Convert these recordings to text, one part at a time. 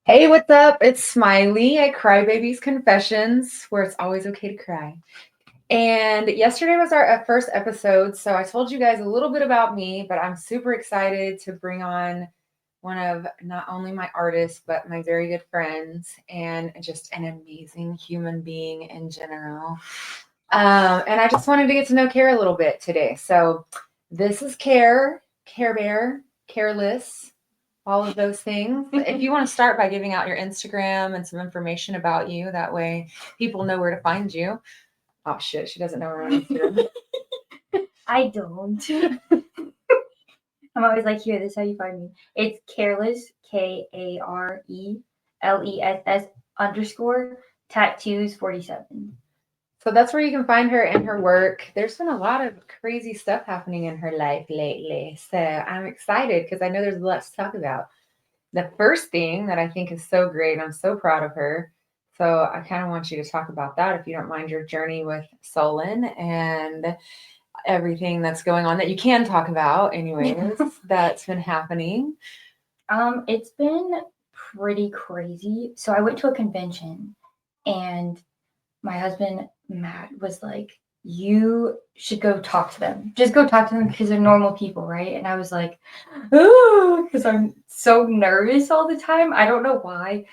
Hey, what's up? It's Smiley at Krybaby Konfessions, where it's always okay to cry. And yesterday was our first episode, so I told you guys a little bit about me, but I'm super excited to bring on one of not only my artists, but my very good friends and just an amazing human being in general. And I just wanted to get to know Care a little bit today. So this is Care Bear, Careless, all of those things. If you want to start by giving out your Instagram and some information about you, that way people know where to find you. Oh shit, she doesn't know where my Instagram. I don't. I'm always like, here, this is how you find me. It's Careless, KARELESS _tattoos 47. So that's where you can find her and her work. There's been a lot of crazy stuff happening in her life lately. So I'm excited because I know there's a lot to talk about. The first thing that I think is so great, I'm so proud of her. So I kind of want you to talk about that, if you don't mind, your journey with SULLEN and everything that's going on that you can talk about, anyways, that's been happening. It's been pretty crazy. So I went to a convention and my husband Matt was like, you should go talk to them. Just go talk to them because they're normal people, right? And I was like, oh, because I'm so nervous all the time. I don't know why.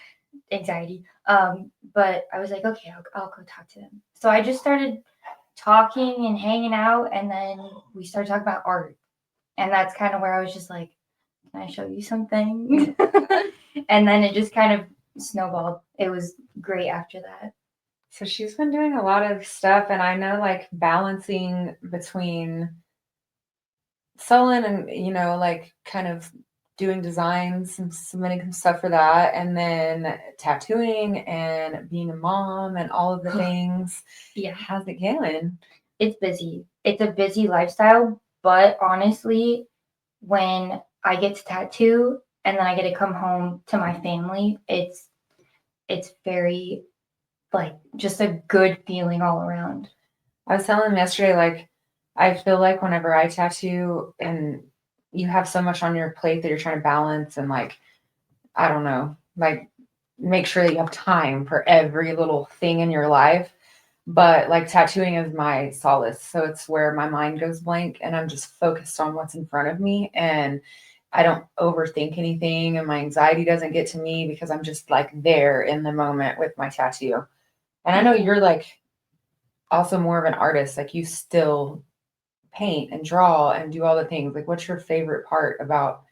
Anxiety. But I was like, okay, I'll go talk to them. So I just started talking and hanging out, and then we started talking about art. And that's kind of where I was just like, can I show you something? And then it just kind of snowballed. It was great after that. So she's been doing a lot of stuff, and I know like balancing between SULLEN and, like kind of doing designs and submitting some stuff for that, and then tattooing and being a mom and all of the things. Yeah. How's it going? It's busy. It's a busy lifestyle, but honestly, when I get to tattoo and then I get to come home to my family, it's very like just a good feeling all around. I was telling him yesterday, like, I feel like whenever I tattoo and you have so much on your plate that you're trying to balance and, like, I don't know, like, make sure that you have time for every little thing in your life. But like tattooing is my solace. So it's where my mind goes blank and I'm just focused on what's in front of me and I don't overthink anything and my anxiety doesn't get to me because I'm just like there in the moment with my tattoo. And I know you're like also more of an artist, like you still paint and draw and do all the things. Like what's your favorite part about,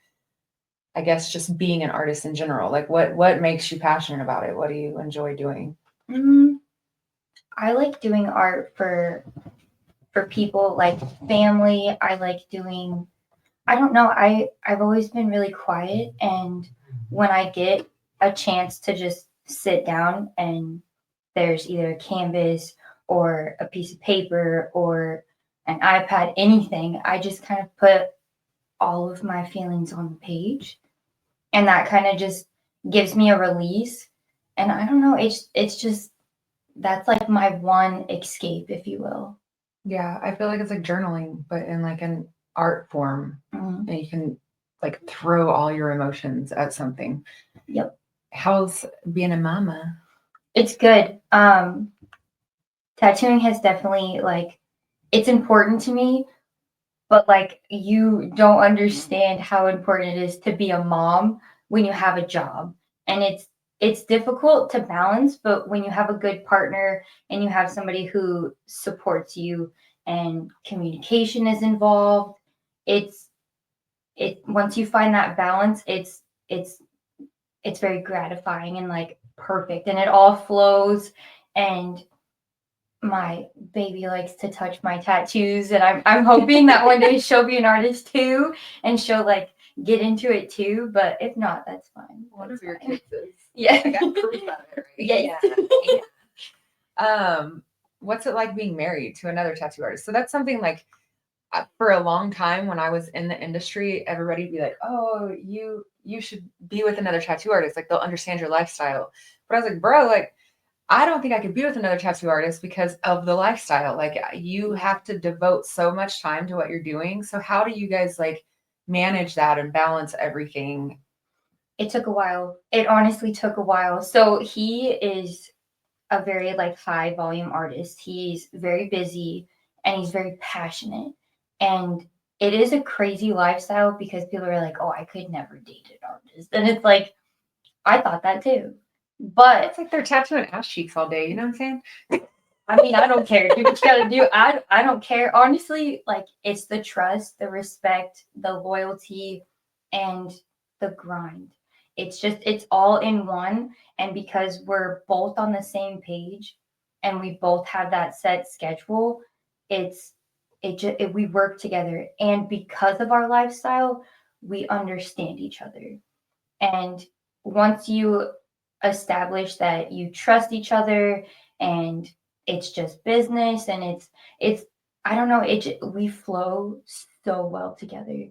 I guess, just being an artist in general? Like what makes you passionate about it? What do you enjoy doing? I like doing art for people like family. I like doing, I don't know, I've always been really quiet, and when I get a chance to just sit down and there's either a canvas or a piece of paper or an iPad, anything, I just kind of put all of my feelings on the page, and that kind of just gives me a release. And I don't know, it's just that's like my one escape, if you will. Yeah, I feel like it's like journaling, but in like an art form, Mm-hmm. and you can like throw all your emotions at something. Yep. How's being a mama? It's good. Tattooing has definitely like it's important to me, but like you don't understand how important it is to be a mom when you have a job. And it's difficult to balance, but when you have a good partner and you have somebody who supports you and communication is involved, it's it once you find that balance, it's very gratifying and like perfect and it all flows. And my baby likes to touch my tattoos, and I'm hoping that one day she'll be an artist too and she'll like get into it too, but if not, that's fine. One of your kids is. Yeah. I got proof of it, right? Yes. Yeah. What's it like being married to another tattoo artist? So that's something like for a long time when I was in the industry, everybody'd be like, "Oh, you should be with another tattoo artist. Like they'll understand your lifestyle." But I was like, "Bro, like I don't think I could be with another tattoo artist because of the lifestyle. Like you have to devote so much time to what you're doing. So how do you guys like manage that and balance everything?" It took a while. It honestly took a while. So he is a very like high volume artist. He's very busy and he's very passionate. And it is a crazy lifestyle because people are like, "Oh, I could never date an artist." And it's like I thought that too. But It's like they're tattooing ass cheeks all day. You know what I'm saying? I mean, I don't care. Do what you gotta do. I don't care. Honestly, like it's the trust, the respect, the loyalty, and the grind. It's all in one. And because we're both on the same page and we both have that set schedule, we work together. And because of our lifestyle, we understand each other. And once you establish that you trust each other and it's just business and it's I don't know, we flow so well together.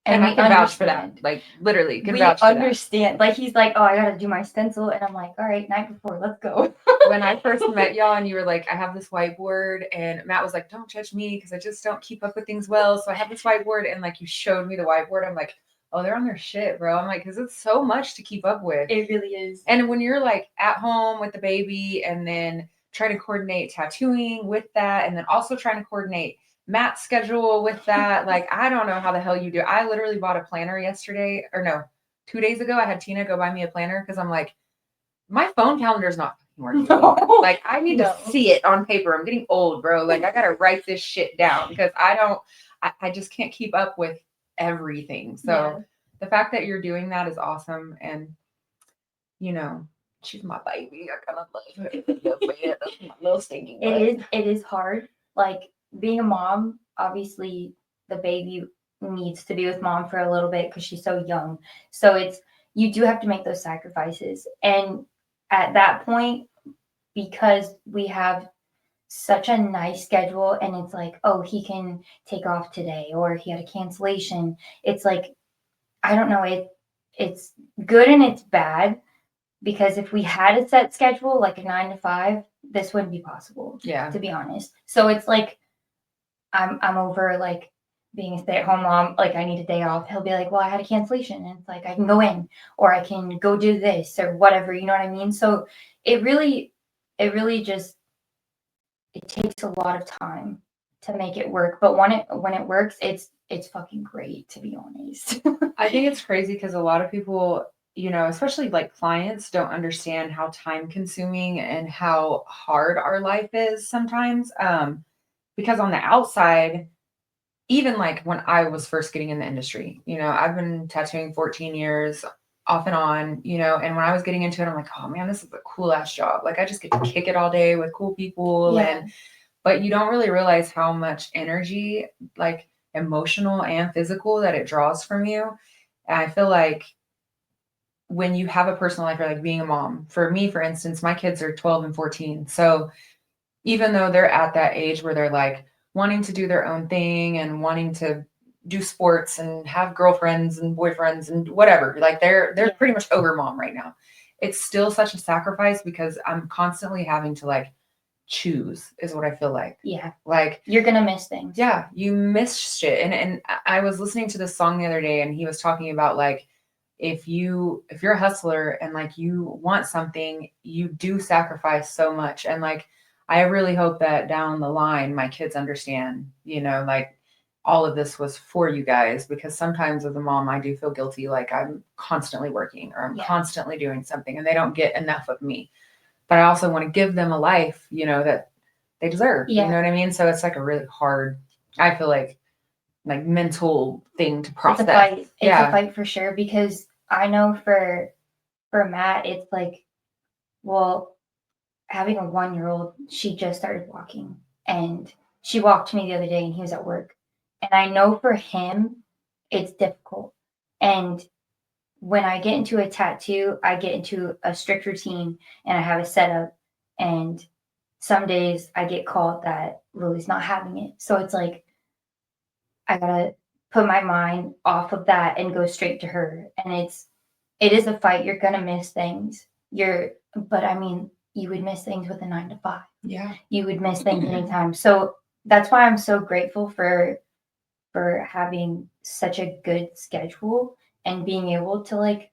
And I we can vouch for that. understand. Like literally, can We vouch for that. understand. Like he's like, "Oh, I gotta do my stencil," and I'm like, "All right, night before, let's go." When I first met y'all and you were like, I have this whiteboard, and Matt was like, don't judge me because I just don't keep up with things well. So I have this whiteboard, and like you showed me the whiteboard. I'm like, oh, they're on their shit, bro. I'm like, because it's so much to keep up with. It really is. And when you're like at home with the baby and then trying to coordinate tattooing with that, and then also trying to coordinate Matt's schedule with that, like, I don't know how the hell you do. I literally bought a planner yesterday, or no, 2 days ago. I had Tina go buy me a planner because I'm like, my phone calendar is not working. No. Like, I need to see it on paper. I'm getting old, bro. Like, I gotta write this shit down because I just can't keep up with everything. So the fact that you're doing that is awesome. And you know, she's my baby. I kind of love her. That's my little stinking butt. It is hard. Like being a mom, obviously the baby needs to be with mom for a little bit because she's so young. So you do have to make those sacrifices. And at that point, because we have such a nice schedule and it's like, oh, he can take off today or he had a cancellation. It's like, I don't know, it's good and it's bad because if we had a set schedule like a 9 to 5, this wouldn't be possible. Yeah. To be honest. So it's like I'm over like being a stay-at-home mom, like I need a day off. He'll be like, well, I had a cancellation, and it's like I can go in or I can go do this or whatever, you know what I mean? So it really just it takes a lot of time to make it work. But when it works, it's fucking great, to be honest. I think it's crazy because a lot of people, you know, especially like clients, don't understand how time consuming and how hard our life is sometimes. Because on the outside, even like when I was first getting in the industry, you know, I've been tattooing 14 years off and on, you know, and when I was getting into it, I'm like, oh man, this is a cool ass job. Like I just get to kick it all day with cool people. Yeah. But you don't really realize how much energy, like emotional and physical, that it draws from you. And I feel like when you have a personal life, or like being a mom, for me, for instance, my kids are 12 and 14. So even though they're at that age where they're like wanting to do their own thing and wanting to do sports and have girlfriends and boyfriends and whatever, like they're pretty much over mom right now. It's still such a sacrifice because I'm constantly having to like choose, is what I feel like. Yeah. Like you're gonna miss things. Yeah, you miss shit. And I was listening to this song the other day and he was talking about like if you're a hustler and like you want something, you do sacrifice so much. And like I really hope that down the line my kids understand, you know, like all of this was for you guys, because sometimes as a mom I do feel guilty, like I'm constantly working or I'm constantly doing something and they don't get enough of me. But I also want to give them a life, you know, that they deserve. You know what I mean? So it's like a really hard, I feel like mental thing to process. It's a fight. It's a fight for sure, because I know for Matt, it's like, well, having a 1-year-old, she just started walking and she walked to me the other day and he was at work. And I know for him, it's difficult. And when I get into a tattoo, I get into a strict routine and I have a setup. And some days I get called that Lily's not having it. So it's like, I gotta put my mind off of that and go straight to her. And it is a fight. You're gonna miss things. But I mean, you would miss things with a 9 to 5. Yeah. You would miss things anytime. So that's why I'm so grateful for having such a good schedule and being able to like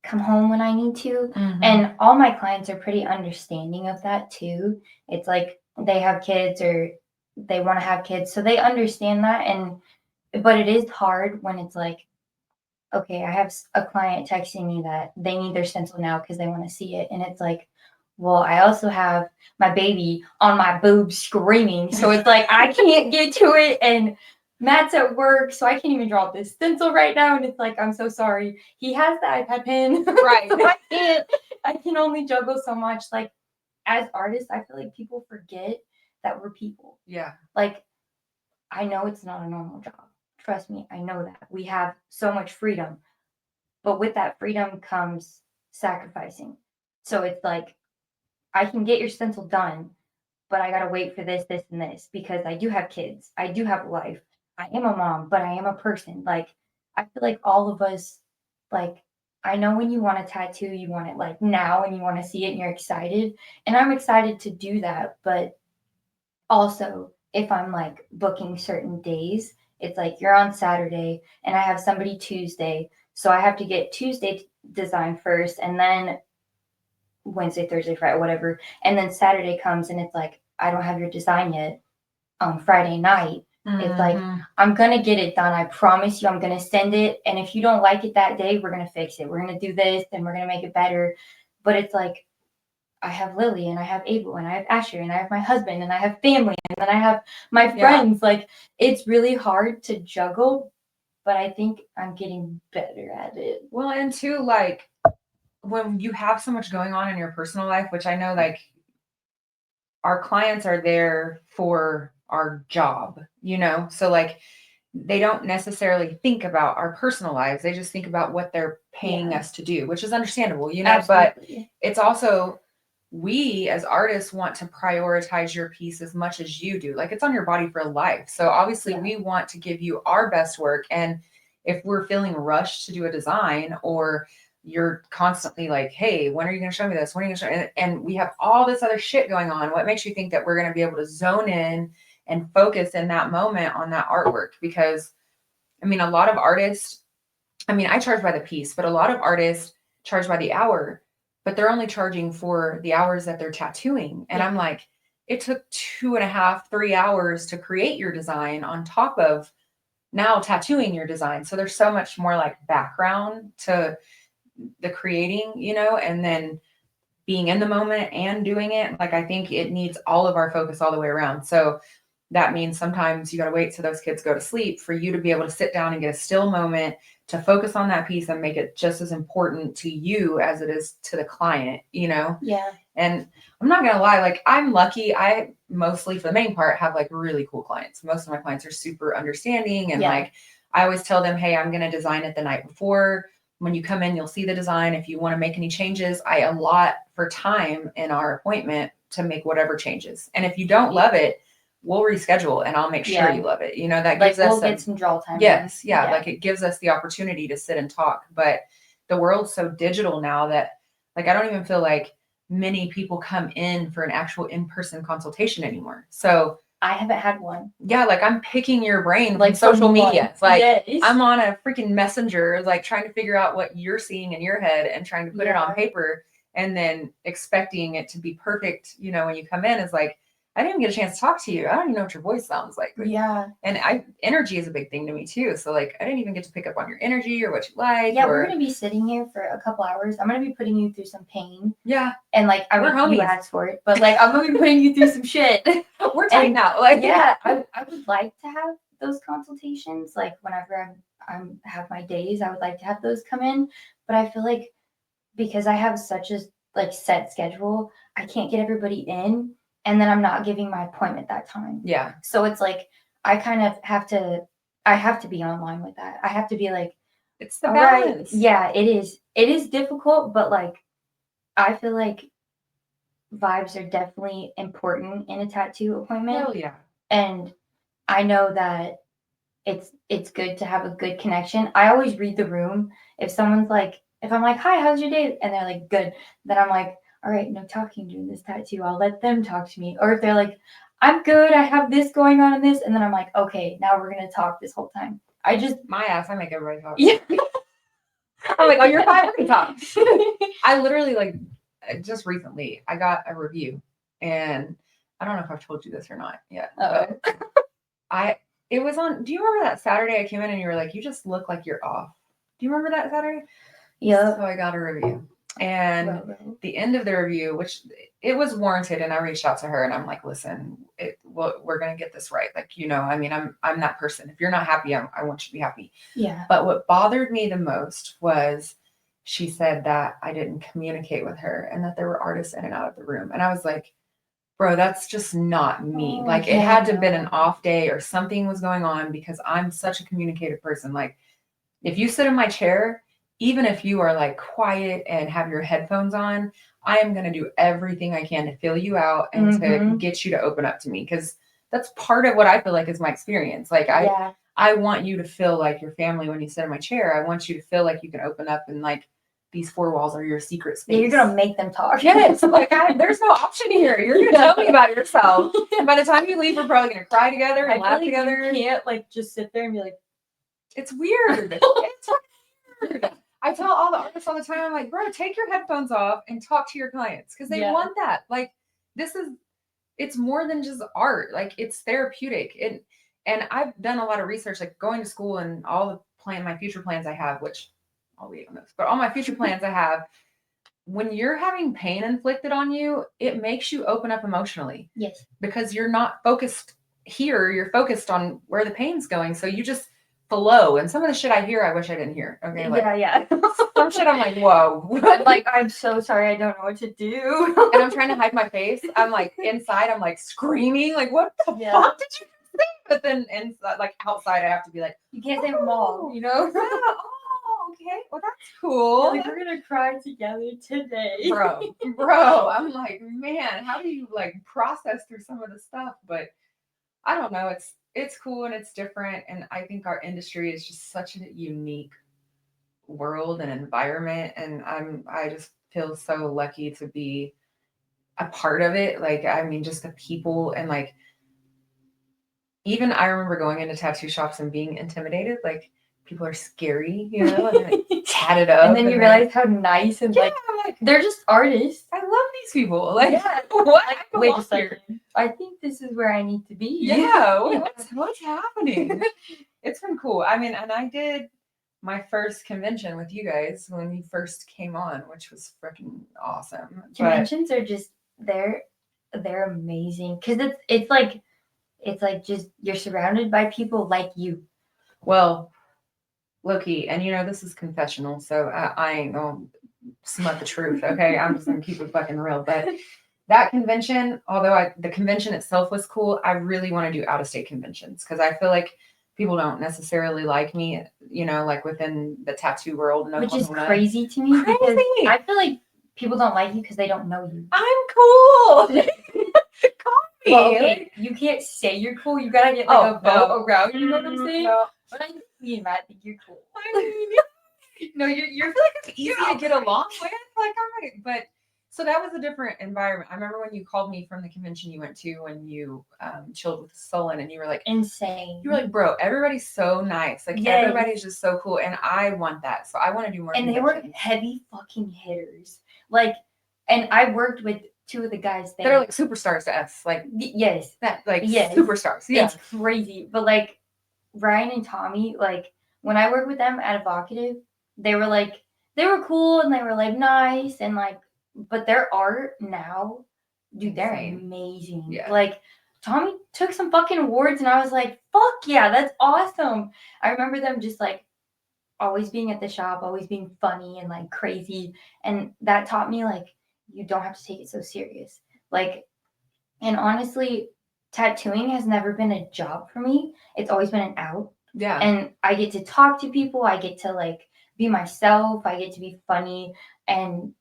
come home when I need to. Mhm. And all my clients are pretty understanding of that too. It's like they have kids or they want to have kids, so they understand that. And but it is hard when it's like, okay, I have a client texting me that they need their stencil now because they want to see it, and it's like, well, I also have my baby on my boob screaming, so it's like I can't get to it, and Matt's at work, so I can't even draw this stencil right now, and it's like, I'm so sorry. He has the iPad pen, Right. so I can't. I can only juggle so much. Like as artists, I feel like people forget that we're people. Yeah. Like I know it's not a normal job. Trust me, I know that. We have so much freedom, but with that freedom comes sacrificing. So it's like, I can get your stencil done, but I gotta wait for this, this, and this because I do have kids. I do have a life. I am a mom, but I am a person. Like, I feel like all of us, like, I know when you want a tattoo, you want it like now and you want to see it and you're excited. And I'm excited to do that. But also, if I'm like booking certain days, it's like you're on Saturday and I have somebody Tuesday. So I have to get Tuesday design first and then Wednesday, Thursday, Friday, whatever. And then Saturday comes and it's like, I don't have your design yet on Friday night. It's like, I'm going to get it done. I promise you, I'm going to send it. And if you don't like it that day, we're going to fix it. We're going to do this and we're going to make it better. But it's like, I have Lily and I have Abel and I have Asher and I have my husband and I have family and then I have my friends. Yeah. Like, it's really hard to juggle, but I think I'm getting better at it. Well, and too, like, when you have so much going on in your personal life, which I know, like, our clients are there for our job, you know? So, like, they don't necessarily think about our personal lives. They just think about what they're paying us to do, which is understandable, you know? Absolutely. But it's also, we as artists want to prioritize your piece as much as you do. Like, it's on your body for life. So obviously we want to give you our best work. And if we're feeling rushed to do a design, or you're constantly like, hey, when are you going to show me this? When are you going to show me? And we have all this other shit going on. What makes you think that we're going to be able to zone in and focus in that moment on that artwork? Because I mean, a lot of artists, I mean, I charge by the piece, but a lot of artists charge by the hour, but they're only charging for the hours that they're tattooing. And I'm like, it took 2.5, 3 hours to create your design on top of now tattooing your design. So there's so much more like background to the creating, you know, and then being in the moment and doing it. Like, I think it needs all of our focus all the way around. So that means sometimes you got to wait till those kids go to sleep for you to be able to sit down and get a still moment to focus on that piece and make it just as important to you as it is to the client, you know? Yeah. And I'm not going to lie, like, I'm lucky. I mostly, for the main part, have like really cool clients. Most of my clients are super understanding. And like, I always tell them, hey, I'm going to design it the night before. When you come in, you'll see the design. If you want to make any changes, I allot for time in our appointment to make whatever changes. And if you don't love it, we'll reschedule and I'll make sure you love it. You know, that gives us we'll get some draw time. Yes. Yeah. Like, it gives us the opportunity to sit and talk. But the world's so digital now that, like, I don't even feel like many people come in for an actual in-person consultation anymore. So I haven't had one. Yeah, like, I'm picking your brain like social media. It's like, I'm on a freaking messenger, like, trying to figure out what you're seeing in your head and trying to put it on paper, and then expecting it to be perfect. You know, when you come in, is like, I didn't even get a chance to talk to you. I don't even know what your voice sounds like. Yeah. And energy is a big thing to me too. So like, I didn't even get to pick up on your energy or what you like. Yeah, we're going to be sitting here for a couple hours. I'm going to be putting you through some pain. Yeah. And like, I mean, you asked for it, but like, I'm going to be putting you through some shit. We're tight now. Like, yeah, I would like to have those consultations. Like, whenever I'm have my days, I would like to have those come in. But I feel like because I have such a like set schedule, I can't get everybody in. And then I'm not giving my appointment that time. Yeah. So it's like, I kind of have to be online with that. I have to be like, it's the balance. Right. Yeah, it is. It is difficult, but like, I feel like vibes are definitely important in a tattoo appointment. Hell yeah. And I know that it's good to have a good connection. I always read the room. If I'm like, hi, how's your day? And they're like, good. Then I'm like, all right, no talking during this tattoo. I'll let them talk to me. Or if they're like, I'm good, I have this going on and this. And then I'm like, okay, now we're going to talk this whole time. My ass, I make everybody talk. Yeah. I'm like, oh, you're fine. We're gonna talk. I literally like just recently I got a review, and I don't know if I've told you this or not yet. But it was on. Do you remember that Saturday I came in and you were like, you just look like you're off. Do you remember that Saturday? Yeah. So I got a review, and the end of the review, which it was warranted, and I reached out to her and I'm like, listen, we're gonna get this right. Like, I mean, I'm that person. If you're not happy, I want you to be happy. Yeah. But what bothered me the most was she said that I didn't communicate with her and that there were artists in and out of the room. And I was like, bro, that's just not me. Like, it had to have been an off day or something was going on, because I'm such a communicative person. Like, if you sit in my chair, even if you are like quiet and have your headphones on, I am going to do everything I can to fill you out and to get you to open up to me, because that's part of what I feel like is my experience. Like, I want you to feel like your family when you sit in my chair. I want you to feel like you can open up, and like, these four walls are your secret space. Yeah, you're gonna make them talk. Yes, like there's no option here. You're gonna tell me about yourself. And by the time you leave, we're probably gonna cry together and laugh together. You can't like just sit there and be like, it's weird. It's weird. I tell all the artists all the time, I'm like, bro, take your headphones off and talk to your clients, because they want that. Like, it's more than just art. Like, it's therapeutic. And I've done a lot of research, like going to school and all the my future plans I have, which I'll wait on this, but all my future plans I have, when you're having pain inflicted on you, it makes you open up emotionally. Yes. Because you're not focused here, you're focused on where the pain's going. So you just flow. And some of the shit I hear, I wish I didn't hear. Okay. Like, yeah. some shit I'm like, whoa. Like, I'm so sorry, I don't know what to do. And I'm trying to hide my face. I'm like, inside, I'm like screaming, like, what the fuck did you say? But then inside, like outside, I have to be like, you can't say mom, you know? Okay, well, that's cool. Like, we're gonna cry together today. Bro, I'm like, man, how do you like process through some of the stuff? But I don't know. It's cool and it's different. And I think our industry is just such a unique world and environment. And I just feel so lucky to be a part of it. Like, I mean, just the people, and like, even I remember going into tattoo shops and being intimidated. Like, people are scary, and then like, tatted up. And then you realize how nice and like they're just artists. I love these people. Like, what? Like, wait a second. I think this is where I need to be. Yeah. What's happening? It's been cool. I mean, and I did my first convention with you guys when you first came on, which was freaking awesome. Conventions are just they're amazing, because it's like just you're surrounded by people like you. Well, low-key, and this is confessional, so I ain't gonna smut the truth, okay? I'm just gonna keep it fucking real. But that convention, although the convention itself was cool, I really want to do out-of-state conventions, because I feel like people don't necessarily like me, like within the tattoo world. Which is crazy to me, because I feel like people don't like you because they don't know you. I'm cool. Call me. Well, okay, you can't say you're cool. You gotta get like a vote around. You know what I'm saying? No. But I think me and Matt think you're cool. I mean, no, you're feel like it's easy to get along with. Like, all right, but so that was a different environment. I remember when you called me from the convention you went to, when you chilled with SULLEN, and you were like, insane. You were like, bro, everybody's so nice. Like, everybody's just so cool, and I want that. So I want to do more. And they were heavy fucking hitters. Like, and I worked with two of the guys there. They're like superstars to us. Like, yes, superstars. Yeah, it's crazy. But like Ryan and Tommy, like when I worked with them at Evocative, they were cool and they were like nice and like, but their art now, dude, they're amazing. Yeah. Like, Tommy took some fucking awards and I was like, fuck yeah, that's awesome. I remember them just like always being at the shop, always being funny and like crazy. And that taught me like, you don't have to take it so serious. Like, and honestly, tattooing has never been a job for me. It's always been an out. Yeah. And I get to talk to people. I get to like be myself. I get to be funny. And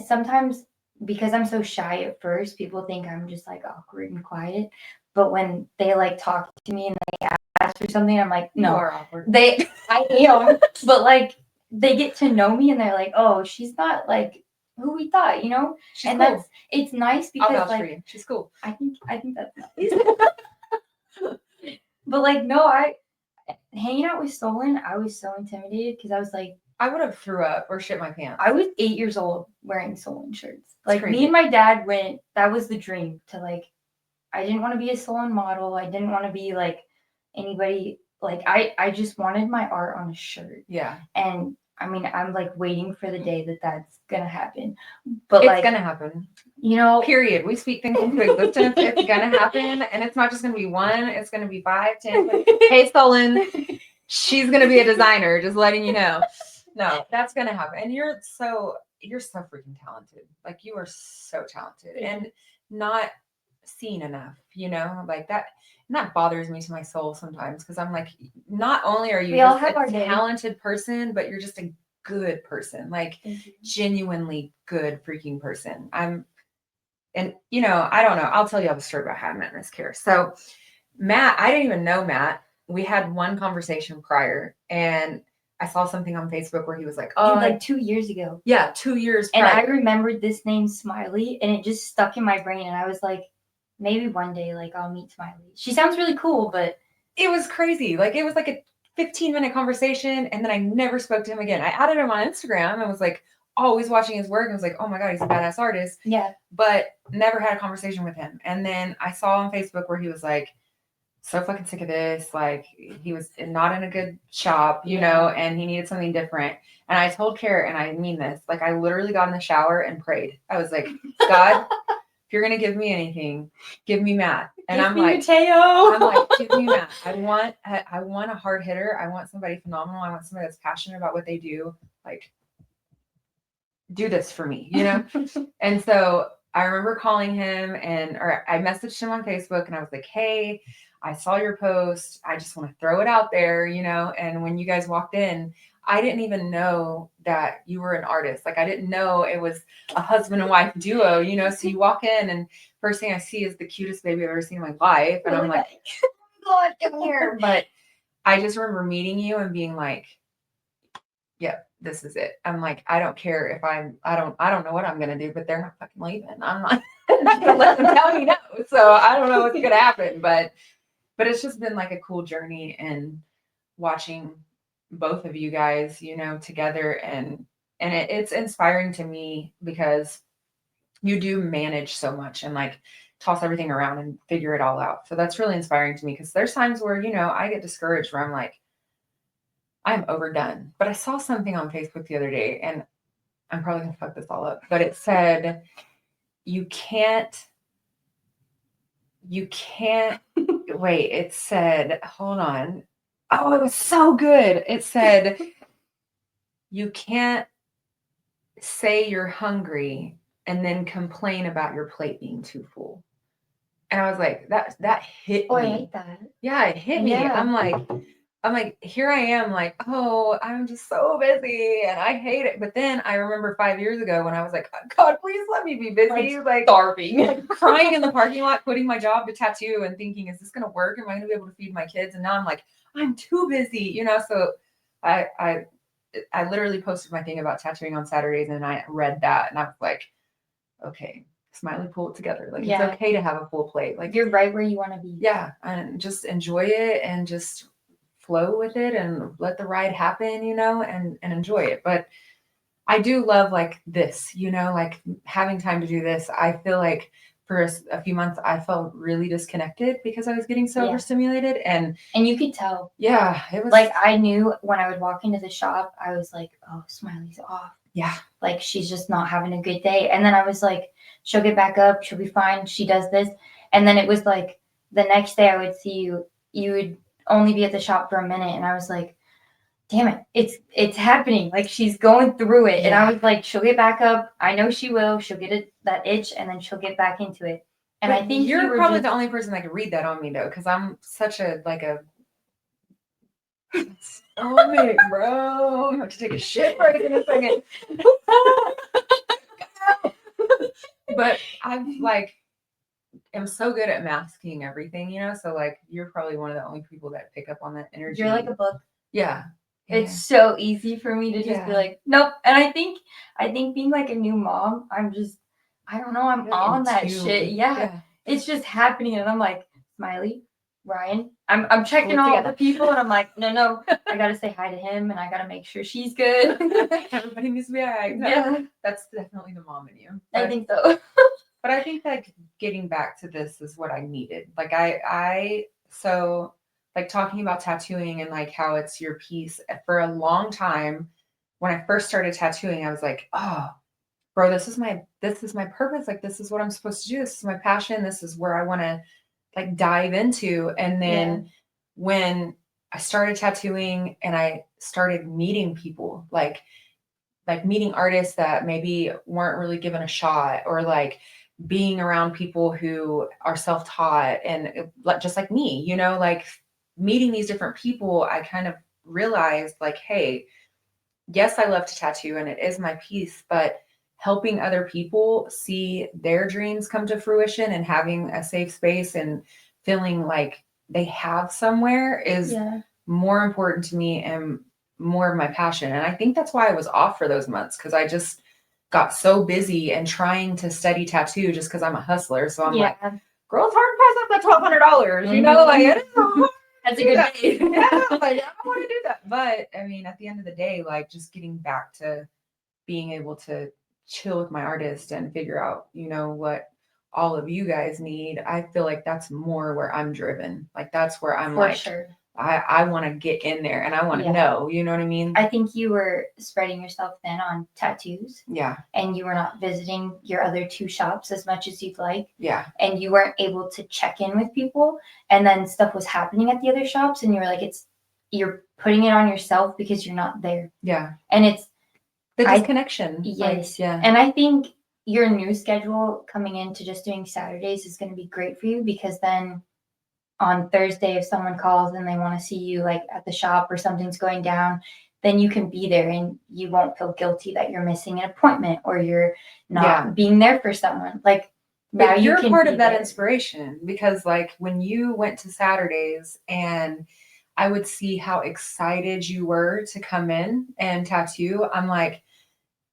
sometimes because I'm so shy at first, people think I'm just like awkward and quiet. But when they like talk to me and they ask for something, I'm like, no, you are awkward. I am. But like they get to know me and they're like, oh, she's not like who we thought, She's and cool. It's nice because I'll vouch like for you. She's cool. I think that's nice. But like no, I hanging out with SULLEN, I was so intimidated because I was like, I would have threw up or shit my pants. I was 8 years old wearing SULLEN shirts. Like crazy. me and my dad went. That was the dream to like. I didn't want to be a SULLEN model. I didn't want to be like anybody. Like I just wanted my art on a shirt. Yeah. And I mean, I'm like waiting for the day that that's gonna happen. But It's like, gonna happen. you know, Period. We speak things into existence. It's gonna happen, and it's not just gonna be one. It's gonna be 5, 10. Hey, SULLEN, she's gonna be a designer. Just letting you know. No, that's gonna happen. And you're so freaking talented. Like you are so talented, and not seen enough. You know, like that. And that bothers me to my soul sometimes because I'm like, not only are you We all just have a our day. talented person, but you're just a good person. Like genuinely good freaking person. And you know, I don't know. I'll tell you all the story about how I met Miss KARE. So Matt, I didn't even know Matt. We had one conversation prior, and I saw something on Facebook where he was like, "Oh, like 2 years ago." Yeah, 2 years. And prior. I remembered this name Smiley, and it just stuck in my brain. And I was like, maybe one day, like I'll meet Smiley. She sounds really cool, but it was crazy. Like it was like a 15-minute conversation, and then I never spoke to him again. I added him on Instagram and was like always watching his work and was like, oh my God, he's a badass artist. Yeah. But never had a conversation with him. And then I saw on Facebook where he was like, so fucking sick of this. Like he was not in a good shop, you know, and he needed something different. And I told KARE, and I mean this, like I literally got in the shower and prayed. I was like, God, if you're going to give me anything, give me Matt. And I'm like, give me Matt. I want a hard hitter. I want somebody phenomenal. I want somebody that's passionate about what they do. Like, do this for me, you know? And so I remember calling him or I messaged him on Facebook and I was like, hey, I saw your post. I just want to throw it out there, you know? And when you guys walked in, I didn't even know that you were an artist. Like I didn't know it was a husband and wife duo, you know? So you walk in and first thing I see is the cutest baby I've ever seen in my life. And I'm like, God, come here. But I just remember meeting you and being like, yep, this is it. I'm like, I don't care if I don't know what I'm going to do, but they're not fucking leaving. I'm not going to let them tell me no. So I don't know what's going to happen, but it's just been like a cool journey and watching both of you guys, you know, together and it's inspiring to me because you do manage so much and like toss everything around and figure it all out. So that's really inspiring to me because there's times where, you know, I get discouraged where I'm like, I'm overdone. But I saw something on Facebook the other day and I'm probably going to fuck this all up, but it said, you can't wait, it said, hold on. Oh, it was so good. It said, you can't say you're hungry and then complain about your plate being too full. And I was like, that hit me. Oh, I like that. Yeah, it hit me. Yeah. I'm like, here I am, like, oh, I'm just so busy and I hate it. But then I remember 5 years ago when I was like, God, please let me be busy. Like starving. like crying in the parking lot, quitting my job to tattoo and thinking, is this gonna work? Am I gonna be able to feed my kids? And now I'm like, I'm too busy, you know? So I literally posted my thing about tattooing on Saturdays and I read that and I was like, okay, Smiley, pull it together. Like it's okay to have a full plate. Like you're right where you want to be. Yeah. And just enjoy it and just flow with it and let the ride happen, you know, and enjoy it. But I do love like this, you know, like having time to do this. I feel like for a few months, I felt really disconnected because I was getting so overstimulated and you could tell. Yeah, it was like I knew when I would walk into the shop, I was like, oh, Smiley's off. Yeah. Like she's just not having a good day. And then I was like, she'll get back up. She'll be fine. She does this. And then it was like the next day I would see you. You would only be at the shop for a minute. And I was like, damn it, it's happening. Like she's going through it. And I was like, she'll get back up. I know she will. She'll get that itch and then she'll get back into it. And but I think you're probably the only person that could read that on me though, because I'm such a oh man, bro. I have to take a shit break in a second. But I'm like, am so good at masking everything, you know? So like you're probably one of the only people that pick up on that energy. You're like a book. Yeah. It's so easy for me to just be like, nope. And I think being like a new mom, I'm just, I don't know, I'm on that shit. Yeah. It's just happening. And I'm like, Smiley, Ryan. I'm checking Pull it all together. the people, and I'm like, no, I gotta say hi to him, and I gotta make sure she's good. Everybody needs to be all right. No, Yeah, that's definitely the mom in you. I think so. But I think like getting back to this is what I needed. Like so like talking about tattooing and like how it's your piece for a long time. When I first started tattooing, I was like, oh, bro, this is my purpose. Like this is what I'm supposed to do. This is my passion. This is where I want to like dive into. And then when I started tattooing and I started meeting people, like meeting artists that maybe weren't really given a shot, or like being around people who are self-taught and just like me, you know, like meeting these different people, I kind of realized like, hey, yes, I love to tattoo and it is my piece, but helping other people see their dreams come to fruition and having a safe space and feeling like they have somewhere is more important to me and more of my passion. And I think that's why I was off for those months, because I just got so busy and trying to study tattoo just because I'm a hustler. So I'm like, girl, it's hard to pass up that $1,200, you know, like it is hard. That's a good day. Yeah, like I don't want to do that. But I mean, at the end of the day, like just getting back to being able to chill with my artist and figure out, you know, what all of you guys need. I feel like that's more where I'm driven. Like that's where I'm For like, sure. I want to get in there and I want to know, you know what I mean? I think you were spreading yourself thin on tattoos. Yeah. And you were not visiting your other two shops as much as you'd like. Yeah. And you weren't able to check in with people. And then stuff was happening at the other shops and you were like, you're putting it on yourself because you're not there. Yeah. And it's the disconnection. Yes. Like, yeah. And I think your new schedule coming into just doing Saturdays is going to be great for you, because then on Thursday, if someone calls and they want to see you like at the shop or something's going down, then you can be there and you won't feel guilty that you're missing an appointment or you're not being there for someone. Like now but you're you can part of that there. inspiration, because like when you went to Saturdays and I would see how excited you were to come in and tattoo, I'm like,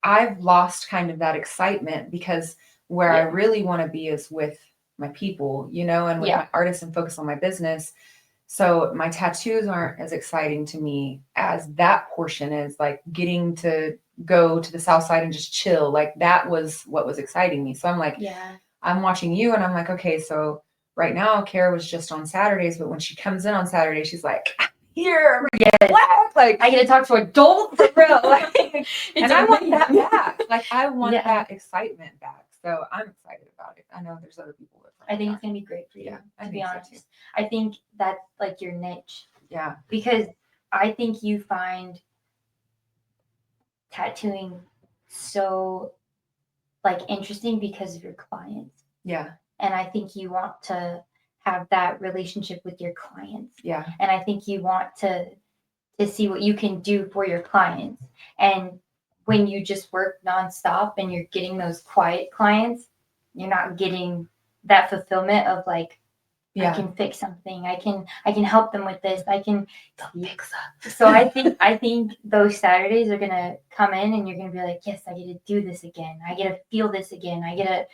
I've lost kind of that excitement, because where I really want to be is with my people, you know, and with my artists and focus on my business. So my tattoos aren't as exciting to me as that portion is, like getting to go to the South Side and just chill. Like that was what was exciting me. So I'm like, I'm watching you and I'm like, okay, so right now KARE was just on Saturdays, but when she comes in on Saturday, she's like, here, like I get to talk to adults for real. Like, and I want that back. Like I want that excitement back. So I'm excited about it. I know there's other people that I think it's gonna be great for you. To be honest, so I think that's like your niche. Yeah. Because I think you find tattooing so like interesting because of your clients. Yeah. And I think you want to have that relationship with your clients. Yeah. And I think you want to see what you can do for your clients. And when you just work nonstop and you're getting those quiet clients, you're not getting that fulfillment of like, I can fix something. I can help them with this. I can fix up. So I think those Saturdays are gonna come in and you're gonna be like, yes, I get to do this again. I get to feel this again. I get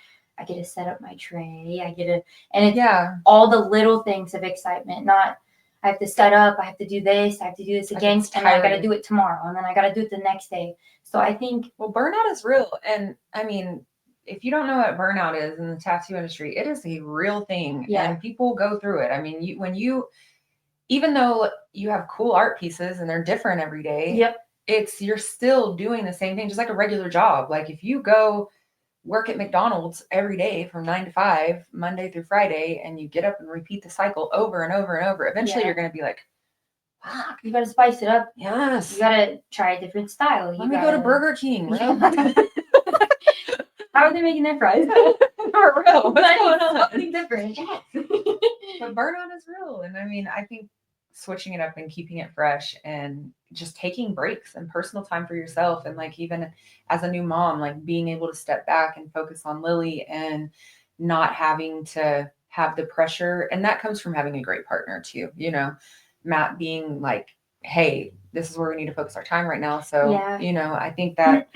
to set up my tray. And it's all the little things of excitement, not I have to set up, I have to do this, I have to do this again, and I got to do it tomorrow, and then I got to do it the next day. So I think burnout is real. And I mean, if you don't know what burnout is in the tattoo industry, it is a real thing. Yeah. And people go through it. I mean, even though you have cool art pieces and they're different every day, you're still doing the same thing, just like a regular job. Like if you go work at McDonald's every day from 9 to 5, Monday through Friday, and you get up and repeat the cycle over and over and over, eventually you're going to be like, fuck, you got to spice it up. Yes. You got to try a different style. Let me go to Burger King. How are they making their fries? For real. What's going on? Something different. But burnout is real. And I mean, I think switching it up and keeping it fresh and just taking breaks and personal time for yourself. And like, even as a new mom, like being able to step back and focus on Lily and not having to have the pressure. And that comes from having a great partner too, you know, Matt being like, hey, this is where we need to focus our time right now. So, you know, I think that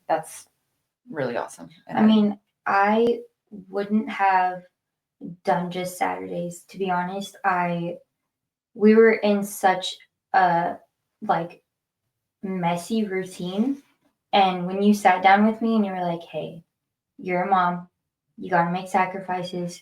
that's really awesome. And I mean, I wouldn't have done just Saturdays, to be honest. We were in such a like messy routine. And when you sat down with me and you were like, hey, you're a mom, you got to make sacrifices,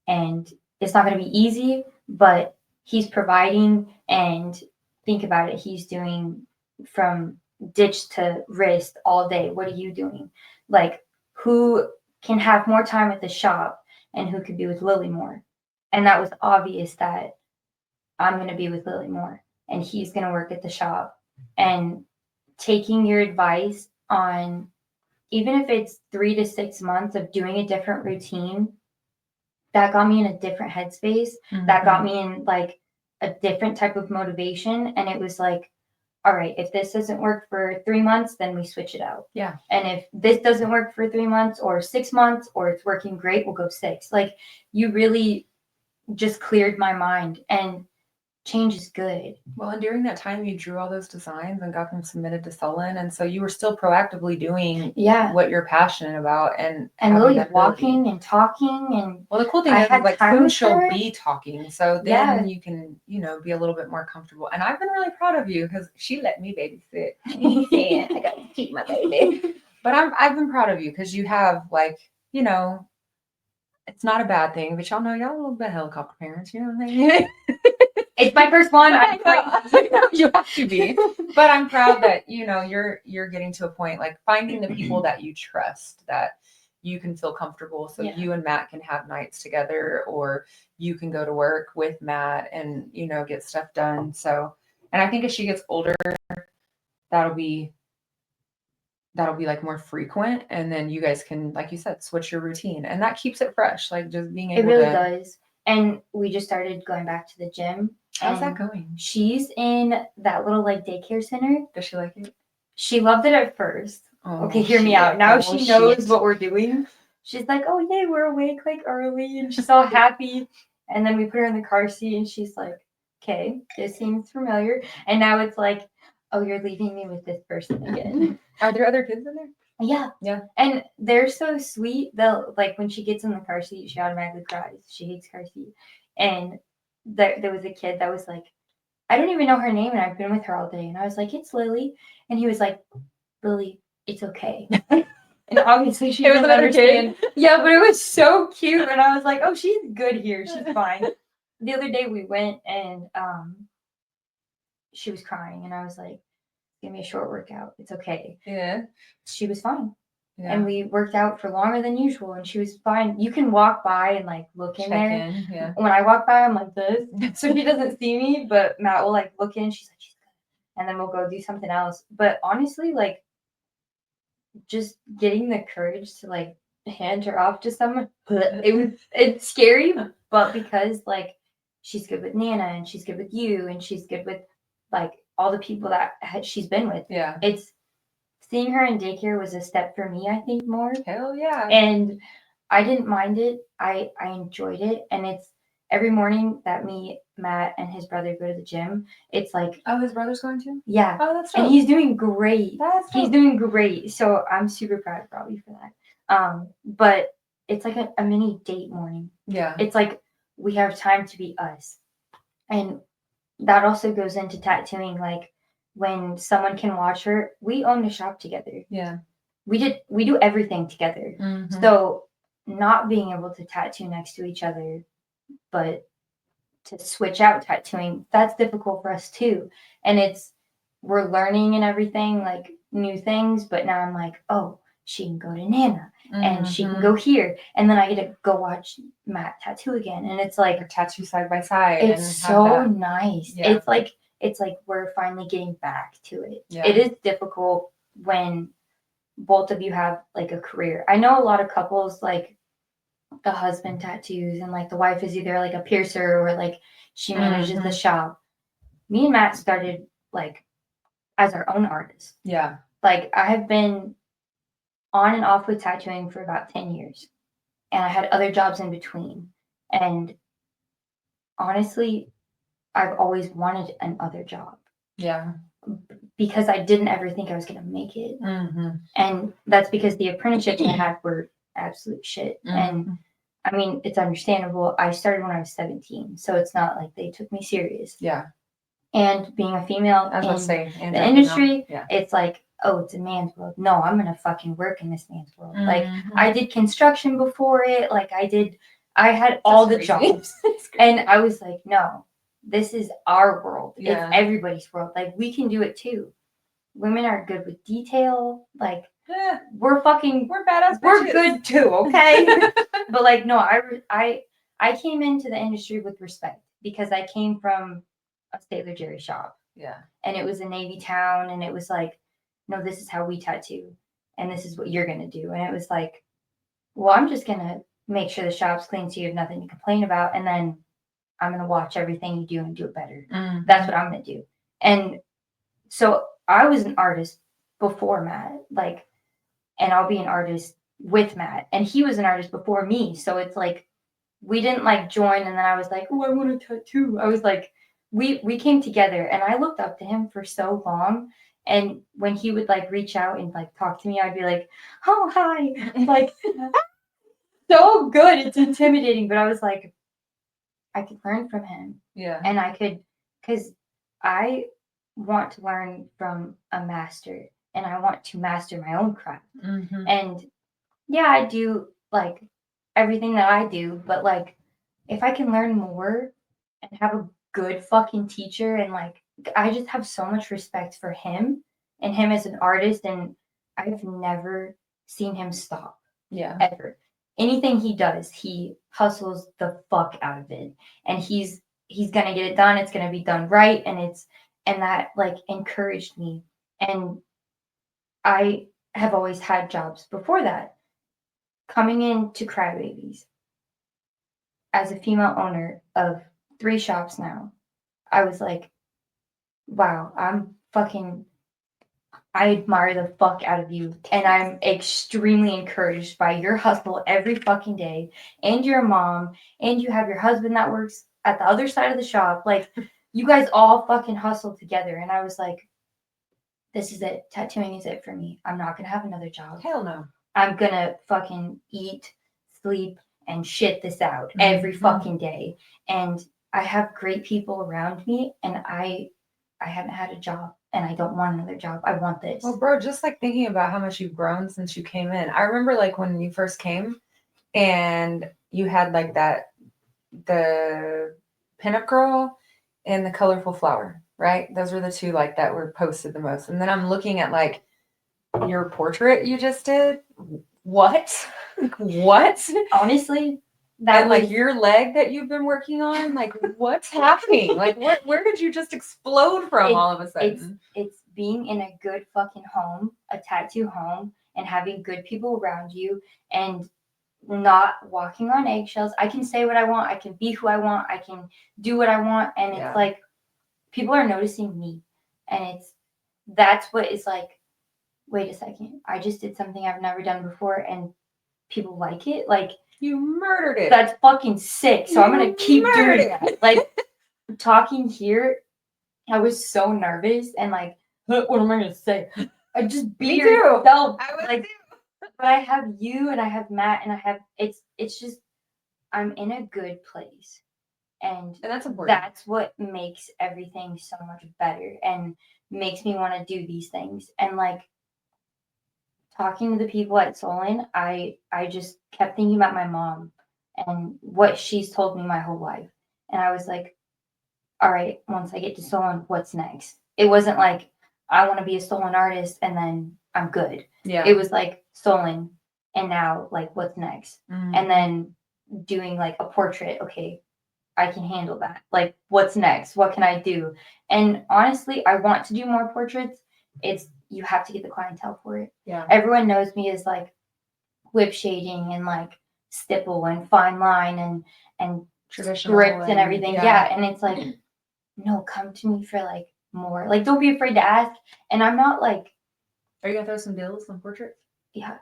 and it's not going to be easy, but he's providing. And think about it, he's doing from ditch to wrist all day. What are you doing? Like, who can have more time at the shop and who could be with Lily more? And that was obvious that I'm going to be with Lily more and he's going to work at the shop. And taking your advice on, even if it's 3 to 6 months of doing a different routine, that got me in a different headspace. That got me in like a different type of motivation. And it was like, all right, if this doesn't work for 3 months, then we switch it out. Yeah. And if this doesn't work for 3 months or 6 months, or it's working great, we'll go 6. Like, you really just cleared my mind, and change is good. Well, and during that time, you drew all those designs and got them submitted to SULLEN, and so you were still proactively doing what you're passionate about, and Lily's walking and talking. And well, the cool thing is like soon she'll be talking, so then you can, you know, be a little bit more comfortable. And I've been really proud of you because she let me babysit. Yeah, I got to keep my baby. But I've been proud of you because you have, like, you know, it's not a bad thing, but y'all know y'all a little bit helicopter parents, you know what I mean? It's my first one. I know you have to be, but I'm proud that, you know, you're getting to a point, like finding the people that you trust, that you can feel comfortable. So you and Matt can have nights together, or you can go to work with Matt and, you know, get stuff done. So, and I think as she gets older, that'll be like more frequent, and then you guys can, like you said, switch your routine, and that keeps it fresh. Like, just being able to. It really does. And we just started going back to the gym. How's that going? She's in that little like daycare center. Does she like it? She loved it at first. Okay, hear me out. Now she knows what we're doing. She's like, oh yay, we're awake like early, and she's all happy. And then we put her in the car seat, and she's like, okay, this seems familiar. And now it's like, oh, you're leaving me with this person again. Are there other kids in there? Yeah. And they're so sweet. They'll, like, when she gets in the car seat, she automatically cries. She hates car seat. And there was a kid that was like, I don't even know her name, and I've been with her all day. And I was like, it's Lily. And he was like, Lily, it's okay. And obviously she doesn't understand. Yeah, but it was so cute. And I was like, oh, she's good here. She's fine. The other day we went, and she was crying. And I was like, give me a short workout. It's okay. Yeah. She was fine. Yeah. And we worked out for longer than usual, and she was fine. You can walk by and like look in there. Yeah. When I walk by, I'm like this, so she doesn't see me. But Matt will like look in. She's like, she's good, and then we'll go do something else. But honestly, like, just getting the courage to like hand her off to someone, it's scary. But because like she's good with Nana, and she's good with you, and she's good with like all the people that she's been with. Yeah. It's seeing her in daycare was a step for me, I think, more. Hell yeah. And I didn't mind it. I enjoyed it. And it's every morning that me, Matt, and his brother go to the gym. It's like, oh, his brother's going to? Yeah. Oh, that's dope. And he's doing great. He's doing great. So I'm super proud of Robbie for that. But it's like a mini date morning. Yeah. It's like we have time to be us. And that also goes into tattooing. Like, when someone can watch her, we own the shop together. Yeah. We do everything together. Mm-hmm. So not being able to tattoo next to each other, but to switch out tattooing, that's difficult for us too. And we're learning and everything, like new things, but now I'm like, oh, she can go to Nana, and she can go here, and then I get to go watch Matt tattoo again, and it's like a tattoo side by side. It's so nice. Yeah. It's like we're finally getting back to it. Yeah. It is difficult when both of you have like a career. I know a lot of couples, like the husband tattoos, and like the wife is either like a piercer or like she manages the shop. Me and Matt started like as our own artists. Yeah. Like, I have been on and off with tattooing for about 10 years. And I had other jobs in between. And honestly, I've always wanted another job. Yeah. Because I didn't ever think I was going to make it. Mm-hmm. And that's because the apprenticeships I had were absolute shit. Mm-hmm. And I mean, it's understandable. I started when I was 17, so it's not like they took me serious. Yeah. And being a female I was in going to say, the industry, yeah. it's like, oh, it's a man's world. No, I'm gonna fucking work in this man's world. Like, Mhm. I did construction before it. Like, I had all the jobs, and I was like, no, this is our world. Yeah. It's everybody's world. Like, we can do it too. Women are good with detail. Like, we're badass. We're bitches. good too, okay? But like, no, I came into the industry with respect because I came from a Sailor Jerry shop. Yeah. And it was a Navy town, and it was like, no, this is how we tattoo, and this is what you're gonna do. And it was like, well, I'm just gonna make sure the shop's clean so you have nothing to complain about, and then I'm gonna watch everything you do and do it better. Mm-hmm. That's what I'm gonna do. And so I was an artist before Matt, like, and I'll be an artist with Matt, and he was an artist before me. So it's like we didn't like join, and then I was like, oh, I want a tattoo. I was like, we came together, and I looked up to him for so long. And when he would like reach out and like talk to me, I'd be like, oh, hi, like so good. It's intimidating, but I was like, I could learn from him. Yeah. And I could, because I want to learn from a master, and I want to master my own craft. Mm-hmm. And yeah, I do like everything that I do, but like if I can learn more and have a good fucking teacher, and like I just have so much respect for him and him as an artist, and I've never seen him stop. Yeah. Ever. Anything he does, he hustles the fuck out of it. And he's gonna get it done, it's gonna be done right, and that like encouraged me. And I have always had jobs before that. Coming into Crybabies as a female owner of 3 shops now, I was like, wow, I admire the fuck out of you. And I'm extremely encouraged by your hustle every fucking day. And you're a mom. And you have your husband that works at the other side of the shop. Like, you guys all fucking hustle together. And I was like, this is it. Tattooing is it for me. I'm not going to have another job. Hell no. I'm going to fucking eat, sleep, and shit this out every fucking day. And I have great people around me, and I haven't had a job, and I don't want another job. I want this. Well, bro, just like thinking about how much you've grown since you came in. I remember like when you first came and you had like the pinup girl and the colorful flower, right? Those were the two like that were posted the most. And then I'm looking at like your portrait you just did. What? What? Honestly, and like your leg that you've been working on, like what's happening? Like where did you just explode from all of a sudden? It's being in a good fucking home, a tattoo home, and having good people around you, and not walking on eggshells. I can say what I want, I can be who I want, I can do what I want, and it's like people are noticing me, and that's what is like, wait a second, I just did something I've never done before, and people like it. Like, you murdered it. That's fucking sick. So I'm gonna keep doing that. Like, talking here, I was so nervous and like, what am I gonna say? I just be yourself. Like, but I have you, and I have Matt, and I have it's just I'm in a good place. And that's important. That's what makes everything so much better and makes me want to do these things. And like, talking to the people at SULLEN, I just kept thinking about my mom and what she's told me my whole life. And I was like, all right, once I get to SULLEN, what's next? It wasn't like, I want to be a SULLEN artist and then I'm good. Yeah. It was like SULLEN, and now like, what's next? Mm-hmm. And then doing like a portrait. Okay, I can handle that. Like, what's next? What can I do? And honestly, I want to do more portraits. You have to get the clientele for it. Yeah. Everyone knows me as like whip shading and like stipple and fine line and traditional script and everything. Yeah. And it's like, no, come to me for like more. Like, don't be afraid to ask. And I'm not like, are you gonna throw some deals on portraits? Yeah.